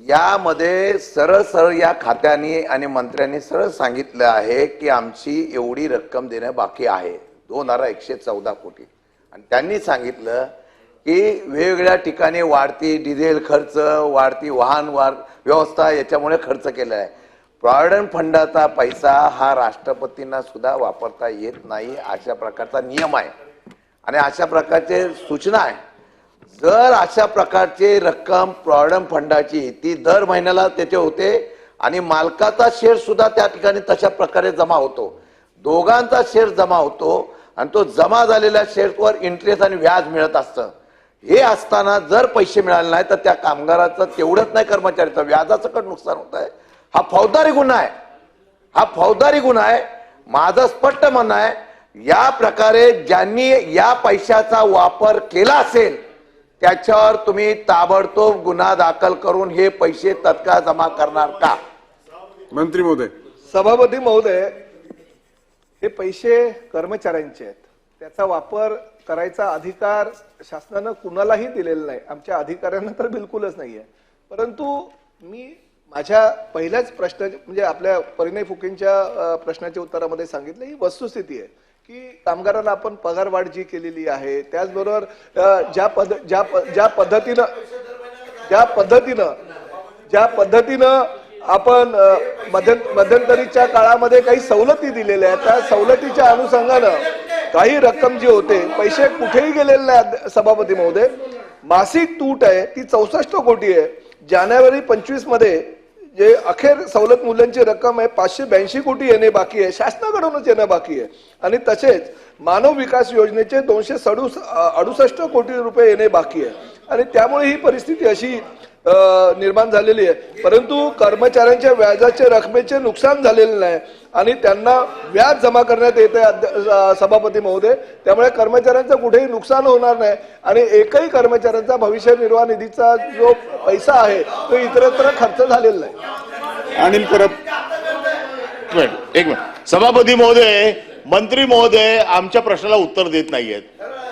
यामध्ये सरळ सरळ या खात्याने आणि मंत्र्यांनी सरळ सांगितलं आहे की आमची एवढी रक्कम देणं बाकी आहे 2114 कोटी आणि त्यांनी सांगितलं की वेगवेगळ्या ठिकाणी वाढती डिझेल खर्च, वाढती वाहन व्यवस्था याच्यामुळे खर्च केला आहे. प्रॉव्हिडंट फंडाचा पैसा हा राष्ट्रपतींना सुद्धा वापरता येत नाही अशा प्रकारचा नियम आहे आणि अशा प्रकारचे सूचना आहे. जर अशा प्रकारची रक्कम प्रॉव्हिडंट फंडाची ती दर महिन्याला त्याचे होते आणि मालकाचा शेअर सुद्धा त्या ठिकाणी तशा प्रकारे जमा होतो, दोघांचा शेअर जमा होतो आणि तो जमा झालेल्या शेअरवर इंटरेस्ट आणि व्याज मिळत असतं. हे असताना जर पैसे मिळाले नाही तर त्या कामगाराचं तेवढंच नाही कर्मचाऱ्याचं व्याजाचं पण नुकसान होत आहे. हा फौजदारी गुन्हा आहे, हा फौजदारी गुन्हा आहे. माझं स्पष्ट म्हणणं आहे या प्रकारे ज्यांनी या पैशाचा वापर केला असेल त्याच्यावर तुम्ही ताबडतोब गुन्हा दाखल करून हे पैसे तत्काळ जमा करणार का? मंत्री महोदय. सभापती महोदय, हे पैसे कर्मचाऱ्यांचे आहेत, त्याचा वापर करायचा अधिकार शासनानं कुणालाही दिलेला नाही, आमच्या अधिकाऱ्यांना तर बिलकुलच नाहीये. परंतु मी माझ्या पहिल्याच प्रश्न म्हणजे आपल्या परिणय फुकेंच्या प्रश्नाच्या उत्तरामध्ये सांगितलं ही वस्तुस्थिती आहे की कामगारांना आपण पगारवाढ जी केलेली आहे त्याचबरोबर ज्या पद्धतीनं आपण मध्यंतरीच्या काळामध्ये काही सवलती दिलेल्या आहेत, त्या सवलतीच्या अनुषंगानं काही रक्कम जी होते पैसे कुठेही गेलेले नाही. सभापती महोदय, मासिक तूट आहे ती 64 कोटी आहे. जानेवारी 25 मध्ये जे अखेर सवलत मूल्यांची रक्कम आहे 582 कोटी येणे बाकी आहे, शासनाकडूनच येणं बाकी आहे. आणि तसेच मानव विकास योजनेचे 268 कोटी रुपये येणे बाकी आहे आणि त्यामुळे ही परिस्थिती अशी निर्माण झालेली आहे. परंतु कर्मचाऱ्यांच्या व्याजाच्या रकमेचे नुकसान झालेले नाही आणि त्यांना व्याज जमा करण्यात येते सभापती महोदय. त्यामुळे कर्मचाऱ्यांचं कुठेही नुकसान होणार नाही आणि एकही कर्मचाऱ्यांचा भविष्य निर्वाह निधीचा जो पैसा आहे तो इतरत्र खर्च झालेला नाही. अनिल परब. एक मिनिट सभापती महोदय, मंत्री महोदय आमच्या प्रश्नाला उत्तर देत नाहीयेत.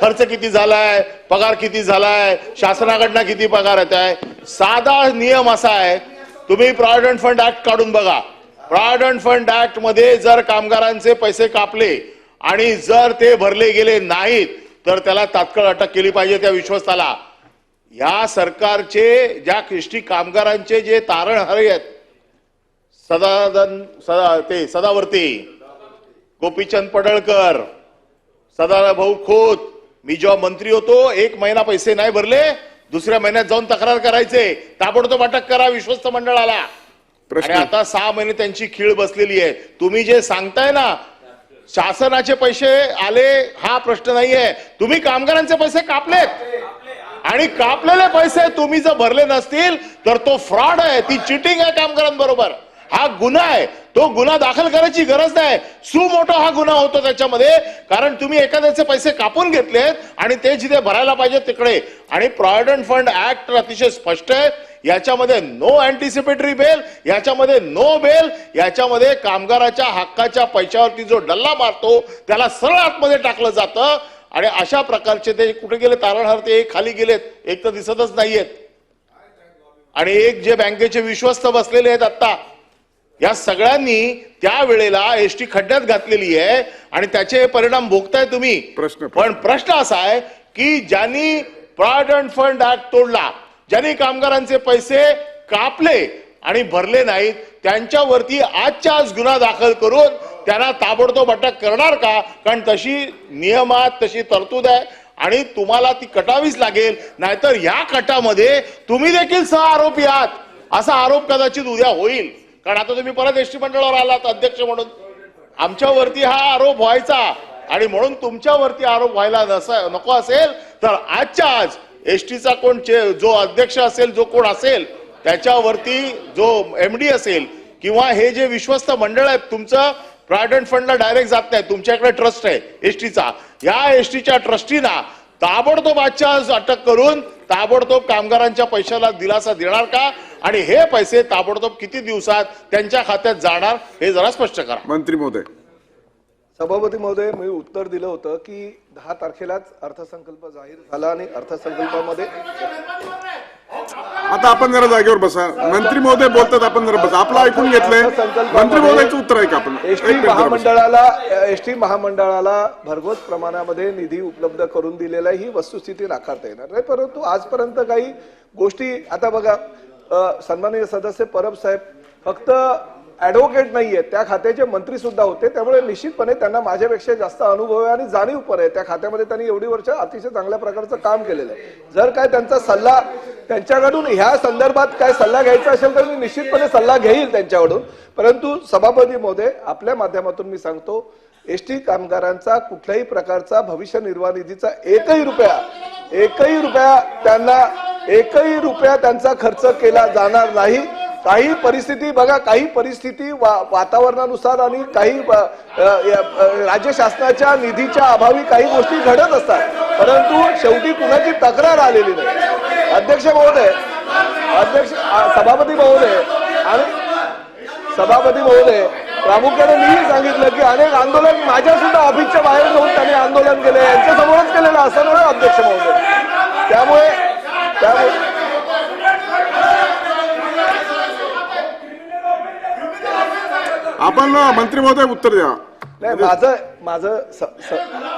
खर्च किती झालाय, पगार किती झालाय, शासनाकडनं किती पगार येत आहे. साधा नियम असा आहे, तुम्ही प्रॉव्हिडंट फंड ऍक्ट काढून बघा. प्रॉव्हिडंट फंड ऍक्ट मध्ये जर कामगारांचे पैसे कापले आणि जर ते भरले गेले नाहीत तर त्याला तात्काळ अटक केली पाहिजे त्या विश्वस्ताला. या सरकारचे ज्या कृष्टी कामगारांचे जे तारणहारे आहेत, सदावर्ती, गोपीचंद पडळकर, सदाभाऊ खोत, मी जेव्हा मंत्री होतो 1 महिना पैसे नाही भरले दुसऱ्या महिन्यात जाऊन तक्रार करायचे, ताबडतोब अटक करा विश्वस्त मंडळाला. आणि आता 6 महिने त्यांची खीळ बसलेली आहे. तुम्ही जे सांगताय ना शासनाचे पैसे आले हा प्रश्न नाहीये, तुम्ही कामगारांचे पैसे कापलेत आणि कापलेले पैसे तुम्ही जर भरले नसतील तर तो फ्रॉड आहे, ती चिटिंग आहे कामगारांबरोबर. हा गुन्हा आहे, तो गुन्हा दाखल करायची गरज नाही. सुमोटो हा गुन्हा होतो त्याच्यामध्ये, कारण तुम्ही एखाद्याचे पैसे कापून घेतलेत आणि ते जिथे भरायला पाहिजे तिकडे. आणि प्रॉव्हिडंट फंड ऍक्ट अतिशय स्पष्ट आहे, याच्यामध्ये नो अँटिसिपेटरी बेल, याच्यामध्ये नो बेल, याच्यामध्ये कामगाराच्या हक्काच्या पैशावरती जो डल्ला मारतो त्याला सरळ आतमध्ये टाकलं जातं. आणि अशा प्रकारचे ते कुठे गेले तारणहार, ते एक खाली गेलेत, एक तर दिसतच नाहीयेत आणि एक जे बँकेचे विश्वस्त बसलेले आहेत आता. या सगळ्यांनी त्या वेळेला एसटी खड्ड्यात घातलेली आहे आणि त्याचे परिणाम भोगताय तुम्ही. पण प्रश्न असा आहे की ज्यांनी प्रॉव्हिडंट फंड ऍक्ट तोडला, ज्यांनी कामगारांचे पैसे कापले आणि भरले नाहीत, त्यांच्यावरती आजच्या आज गुन्हा दाखल करून त्यांना ताबडतोब अटक करणार का? कारण तशी नियमात तशी तरतूद आहे आणि तुम्हाला ती कटावीच लागेल, नाहीतर या कटामध्ये तुम्ही देखील सह आरोपी आहात असा आरोप कदाचित उद्या होईल. कारण आता तुम्ही परत एसटी मंडळावर आलात अध्यक्ष म्हणून, आमच्यावरती हा आरोप व्हायचा आणि म्हणून तुमच्यावरती आरोप व्हायला नको असेल तर आजच्या आज एसटीचा कोण जो अध्यक्ष असेल, जो कोण असेल त्याच्यावरती जो एमडी असेल किंवा हे जे विश्वस्त मंडळ आहे तुमचं प्रॉव्हिडंट फंडला डायरेक्ट जात नाही, तुमच्याकडे ट्रस्ट आहे एसटीचा, या एसटीच्या ट्रस्टीना ताबडतोब आजच्या आज अटक करून ताबडतोब कामगारांच्या पैशाला दिलासा देणार का आणि हे पैसे ताबडतोब किती दिवसात त्यांच्या खात्यात जाणार हे जरा स्पष्ट करा. मंत्री महोदय. सभापती महोदय, मी उत्तर दिलं होतं की 10 तारखेलाच अर्थसंकल्प जाहीर झाला आणि अर्थसंकल्पामध्ये आता आपण जरा जागेवर बसा. मंत्री महोदय बोलतात, आपण जरा बसा. आपलं ऐकून घेतलंय. मंत्री महोदयाचं उत्तर आहे का आपण? एसटी महामंडळाला भरघोस प्रमाणामध्ये निधी उपलब्ध करून दिलेला ही वस्तुस्थिती नाकारता येणार नाही. परंतु आजपर्यंत काही गोष्टी, आता बघा, सन्माननीय सदस्य परब साहेब फक्त ऍडव्होकेट नाहीये, त्या खात्याचे मंत्री सुद्धा होते. त्यामुळे निश्चितपणे त्यांना माझ्यापेक्षा जास्त अनुभव आहे आणि जाणीव पण आहे. त्या खात्यामध्ये त्यांनी एवढी वर्ष अतिशय चांगल्या प्रकारचं काम केलेलं आहे. जर काय त्यांचा सल्ला त्यांच्याकडून ह्या संदर्भात काय सल्ला घ्यायचा असेल तर मी निश्चितपणे सल्ला घेईल त्यांच्याकडून. परंतु सभापती महोदय, आपल्या माध्यमातून मी सांगतो, एसटी कामगारांचा कुठल्याही प्रकारचा भविष्य निर्वाह निधीचा एकही रुपया त्यांचा खर्च केला जाणार नाही. काही परिस्थिती बघा, काही परिस्थिती वातावरणानुसार आणि काही राज्य शासनाच्या निधीच्या अभावी काही गोष्टी घडत असतात. परंतु शेवटी कुणाची तक्रार आलेली नाही. अध्यक्ष महोदय, सभापती महोदय, प्रामुख्याने मी सांगितलं की अनेक आंदोलन माझ्या सुद्धा ऑफिसच्या बाहेर जाऊन त्यांनी आंदोलन केले, यांच्या समोरच केलेलं असं नव्हे अध्यक्ष महोदय. त्यामुळे आपण मंत्री महोदय उत्तर द्या. नाही, माझं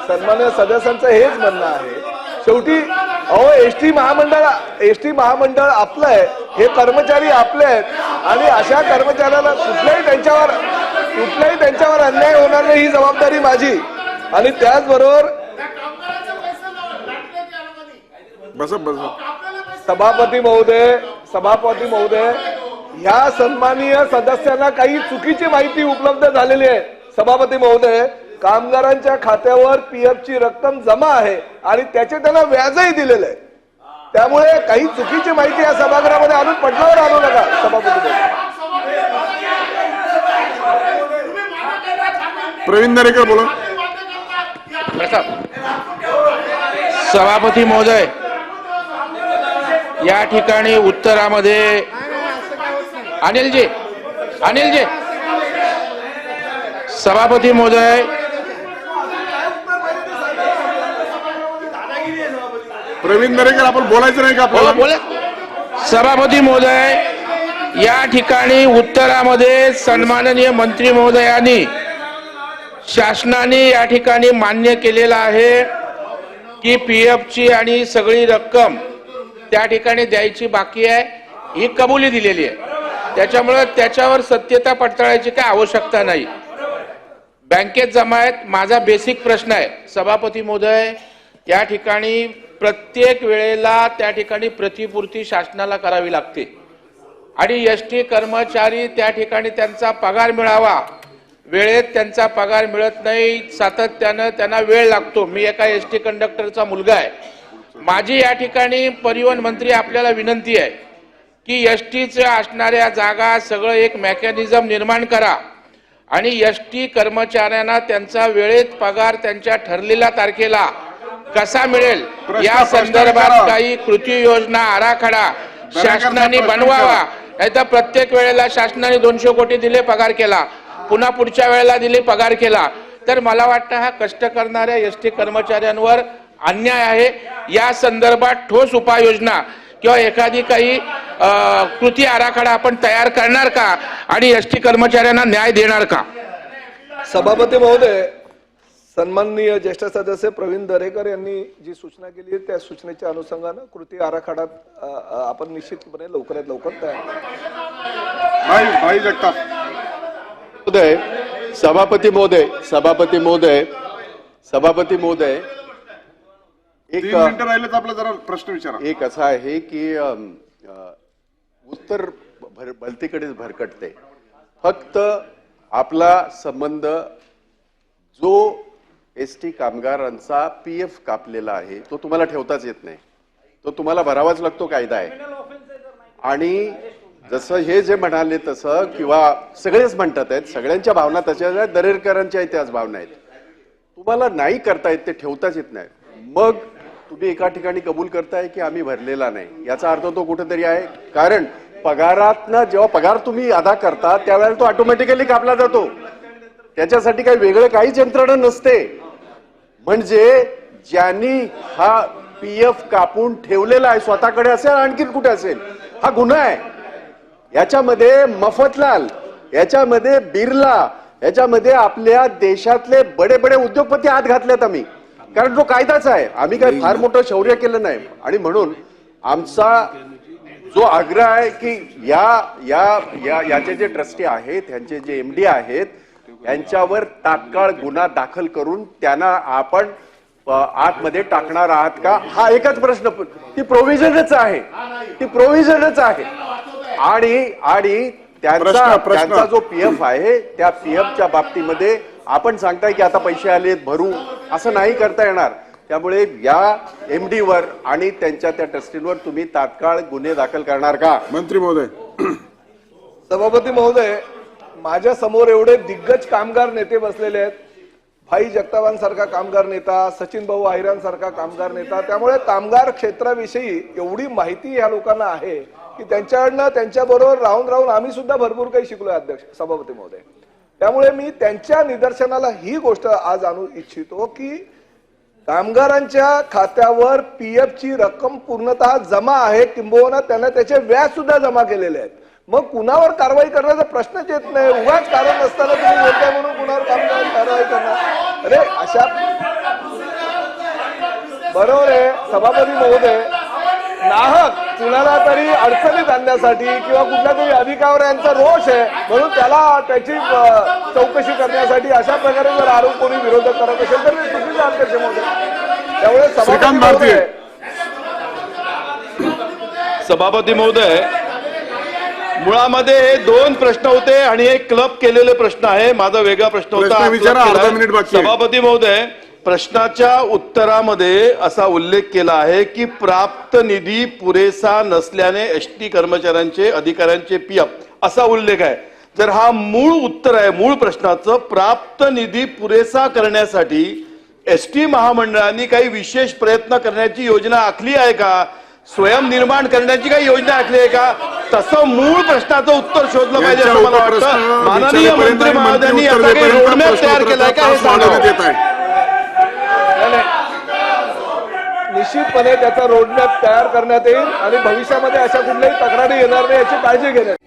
सन्मान्य सदस्यांचं हेच म्हणणं आहे. शेवटी अहो, एसटी महामंडळ आपलं आहे, हे कर्मचारी आपले आहेत आणि अशा कर्मचाऱ्याला कुठल्याही त्यांच्यावर अन्याय होणार नाही ही जबाबदारी माझी. आणि त्याचबरोबर सभापती महोदय, ह्या सन्माननीय सदस्यांना काही चुकीची माहिती उपलब्ध झालेली आहे. सभापती महोदय, कामगारांच्या खात्यावर पीएफची रक्कम जमा आहे आणि त्याचे त्यांना व्याजही दिलेलं आहे. त्यामुळे काही चुकीची माहिती या सभागृहामध्ये आणून पडल्यावर आणू नका. सभापती महोदय, प्रवीण दरेकर बोला. सभापती महोदय, या ठिकाणी उत्तरामध्ये अनिलजी सभापती महोदय, प्रवीण दरेकर, आपण बोलायचं नाही का आपल्याला? बोला. सभापती महोदय, या ठिकाणी उत्तरामध्ये सन्माननीय मंत्री महोदयांनी शासनाने या ठिकाणी मान्य केलेलं आहे की पीएफची आणि सगळी रक्कम त्या ठिकाणी द्यायची बाकी आहे, ही कबुली दिलेली आहे. त्याच्यामुळे त्याच्यावर सत्यता पडताळायची काय आवश्यकता नाही. बँकेत जमा आहेत. माझा बेसिक प्रश्न आहे सभापती महोदय, या ठिकाणी प्रत्येक वेळेला त्या ठिकाणी प्रतिपूर्ती शासनाला करावी लागते आणि एसटी कर्मचारी त्या ठिकाणी त्यांचा पगार मिळावा, वेळेत त्यांचा पगार मिळत नाही, सातत्यानं त्यांना वेळ लागतो. मी एका एसटी कंडक्टरचा मुलगा आहे. माझी या ठिकाणी परिवहन मंत्री आपल्याला विनंती आहे की एसटीच्या असणाऱ्या जागा सगळं एक मेकॅनिझम निर्माण करा आणि एसटी कर्मचाऱ्यांना त्यांचा वेळेत पगार त्यांच्या ठरलेल्या तारखेला कसा मिळेल या संदर्भात काही कृती योजना आराखडा शासनाने बनवावा. नाहीतर प्रत्येक वेळेला शासनाने 200 कोटी दिले, पगार केला, पुन्हा पुढच्या वेळेला दिले, पगार केला, तर मला वाटतं हा कष्ट करणाऱ्या एसटी कर्मचाऱ्यांवर अन्याय आहे. या संदर्भात ठोस उपाययोजना किंवा एखादी काही कृती आराखडा आपण तयार करणार का आणि एसटी कर्मचाऱ्यांना न्याय देणार का? सभापती महोदय, सन्माननीय ज्येष्ठ सदस्य प्रवीण दरेकर यांनी जी सूचना केली आहे त्या सूचनेच्या अनुषंगानं कृती आराखडा आपण निश्चितपणे लवकरात लवकर तयार करू. भाई जगताप. सभापती महोदय, एक 3 मिनिटं राहिलेत, आपला जरा प्रश्न विचारा. एक असा आहे की उत्तर भलतीकडेच भरकटते. फक्त आपला संबंध जो एसटी कामगारांचा पीएफ कापलेला आहे तो तुम्हाला ठेवताच येत नाही, तो तुम्हाला भरावाच लागतो, कायदा आहे. आणि जसं हे जे म्हणाले तसं किंवा सगळेच म्हणतात आहेत, सगळ्यांच्या भावना तशाच आहेत, दरेकरांच्याही त्याच भावना आहेत. तुम्हाला नाही करता येत, ते ठेवताच येत नाही. मग तुम्ही एका ठिकाणी कबूल करताय की आम्ही भरलेला नाही, याचा अर्थ तो कुठेतरी आहे. कारण पगारातनं जेव्हा पगार तुम्ही अदा करता त्यावेळेला तो ऑटोमॅटिकली कापला जातो, त्याच्यासाठी काही वेगळं काहीच यंत्रणा नसते. म्हणजे ज्यांनी हा पीएफ कापून ठेवलेला आहे, स्वतःकडे असेल आणखीन कुठे असेल, हा गुन्हा आहे. याच्यामध्ये मफतलाल, याच्यामध्ये बिर्ला, याच्यामध्ये आपल्या देशातले बडे बडे उद्योगपती हात घातलेत आम्ही, कारण तो कायदाच आहे. आम्ही काही फार मोठं शौर्य केलं नाही. आणि म्हणून आमचा जो आग्रह आहे की याचे जे ट्रस्टी आहेत, यांचे जे एमडी आहेत, यांच्यावर तात्काळ गुन्हा दाखल करून त्यांना आपण आतमध्ये टाकणार आहात का, हा एकच प्रश्न. ती प्रोव्हिजनच आहे, ती प्रोव्हिजनच आहे. आणि त्यांचा जो पीएफ आहे, त्या पीएफच्या बाबतीमध्ये आपण सांगताय की आता पैसे आलेत भरू, असं नाही करता येणार. त्यामुळे या एमडीवर आणि त्यांच्या त्या ट्रस्टींवर तुम्ही तात्काळ गुन्हे दाखल करणार का? मंत्री महोदय. सभापती महोदय, माझ्या समोर एवढे दिग्गज कामगार नेते बसलेले आहेत, भाई जगतापांसारखा कामगार नेता, सचिन भाऊ आहिरांसारखा कामगार नेता. त्यामुळे कामगार क्षेत्राविषयी एवढी माहिती ह्या लोकांना आहे की त्यांच्याकडनं, त्यांच्याबरोबर राहून राहून आम्ही सुद्धा भरपूर काही शिकलोय अध्यक्ष सभापती महोदय. त्यामुळे मी त्यांच्या निदर्शनाला ही गोष्ट आज आणू इच्छितो की कामगारांच्या खात्यावर पीएफची रक्कम पूर्णतः जमा आहे, किंबहुना त्यांना त्याचे व्याज सुद्धा जमा केलेले आहेत. मग कुणावर कारवाई करण्याचा प्रश्नच येत नाही. उगाच कारण नसताना तुम्ही बोलताय म्हणून कुणावर कारवाई करणार? अरे अशा, बरोबर आहे सभापती महोदय, नाहक कुणाला तरी अडचणीत आणण्यासाठी किंवा कुठल्या तरी अधिकाऱ्यांचा रोष आहे म्हणून त्याला त्याची चौकशी करण्यासाठी अशा प्रकारे जर आरोप कोणी विरोधक करत असेल तर ते चुकीचं अध्यक्ष महोदय. त्यामुळे सभापती महोदय, मुळामध्ये हे दोन प्रश्न होते आणि एक क्लब केलेले प्रश्न आहे. माझा वेगळा प्रश्न होता. अर्धा मिनिट बाकी आहे. सभापती महोदय, प्रश्नाच्या उत्तरामध्ये असा उल्लेख केला आहे की प्राप्त निधी पुरेसा नसल्याने एसटी कर्मचाऱ्यांचे, अधिकाऱ्यांचे पीएफ, असा उल्लेख आहे. जर हा मूळ उत्तर आहे, मूळ प्रश्नाचं, प्राप्त निधी पुरेसा करण्यासाठी एसटी महामंडळाने काही विशेष प्रयत्न करण्याची योजना आखली आहे का, स्वयंनिर्माण करण्याची काही योजना आखली आहे का, तसं मूळ प्रश्नाचं उत्तर शोधलं पाहिजे असं मला वाटतं. माननीय मंत्री महोदयांनी याचा काही रोडमॅप तयार केलाय का हे सांगा. निश्चितपणे त्याचा रोडमॅप तयार करण्यात येईल आणि भविष्यामध्ये अशा कुठल्याही तक्रारी येणार नाही याची काळजी घेण्यात